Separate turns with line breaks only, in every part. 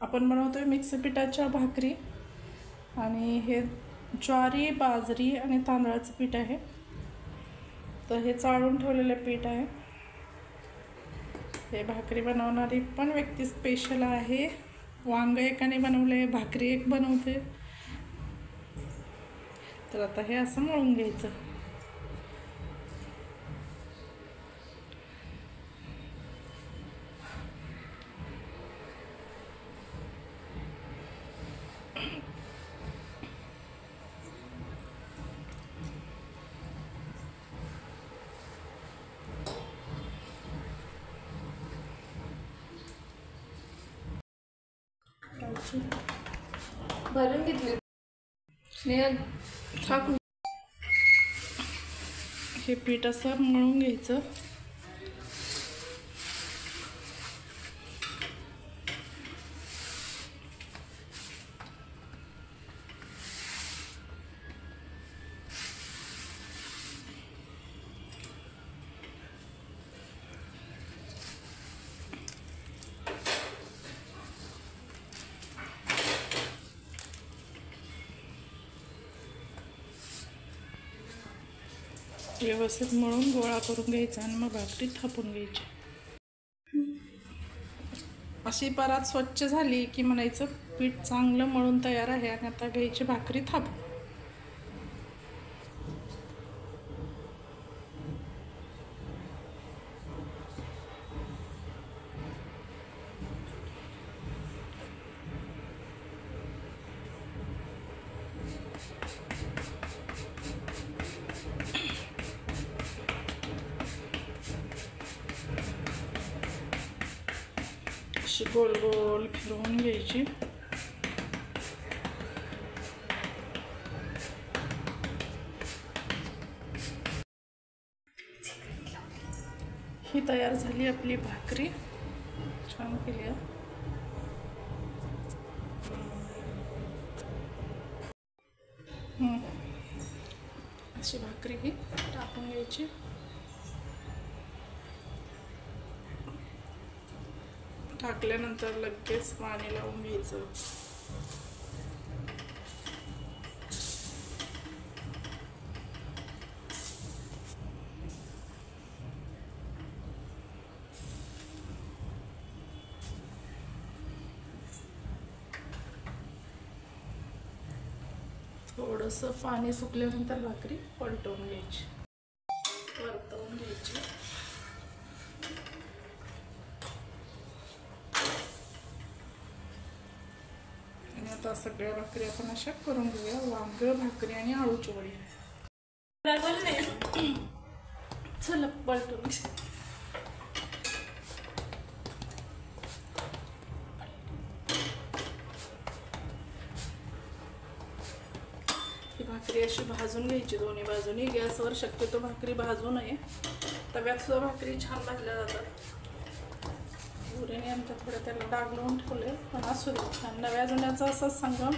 आपण बनवतोय मिक्स पिठाच्या भाकरी आणि हे ज्वारी, बाजरी आणि तांदळाचं पीठ आहे। तर हे चाळून ठेवलेले पीठ आहे। हे भाकरी बनवणारी पण व्यक्ती स्पेशल आहे। वांग एकाने बनवले, भाकरी एक बनवते। तर आता हे असं मळून घ्यायचं।
भरून घेतली स्नेहल टाकून।
हे पीठ असं मळून घ्यायचं। व्यवस्थित मळून गोळा करून घ्यायचा आणि मग भाकरी थापून घ्यायची। अशी परत स्वच्छ झाली की म्हणायचं पीठ चांगलं मळून तयार आहे आणि आता घ्यायची भाकरी थापून। अशी गोल गोल फिरवून घ्यायची। ही तयार झाली आपली भाकरी, छान केली आहे। अशी भाकरी ही टाकून घ्यायची। टाकल्यानंतर लगेच पाणी लावून घ्यायचं। थोडंसं पाणी सुकल्यानंतर भाकरी पलटवून घ्यायची, परतवून घ्यायची। आणि आता सगळ्या भाकरी आपण अशा करून घेऊया। वांग, भाकरी आणि आळूची वडी। चला पलटून ही भाकरी अशी भाजून घ्यायची दोन्ही बाजूनी। गॅसवर शक्यतो भाकरी भाजू नये, तव्यात सुद्धा भाकरी छान भाजल्या जातात। पुरेने आमच्या थोड्या त्याला डाग लावून ठेवले, पण असू दे, नव्या जुन्याचा असाच संगम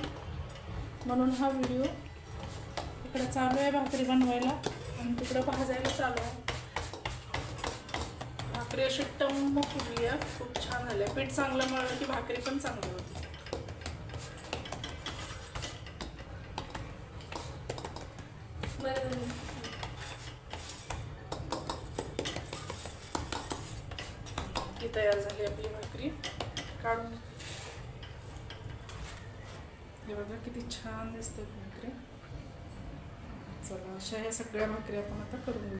म्हणून हा व्हिडिओ। इकडे चालू आहे भाकरी बनवायला आणि तिकडे भाजायला चालू आहे। भाकरी अशी टम्म फुगली आहे, खूप छान झाली आहे। पीठ चांगलं मळलं की भाकरी पण चांगली होती। ही तयार झाली आपली भाकरी, काढून। हे बघा किती छान दिसते भाकरी। चला अशा ह्या सगळ्या भाकरी आपण आता करून घेऊ।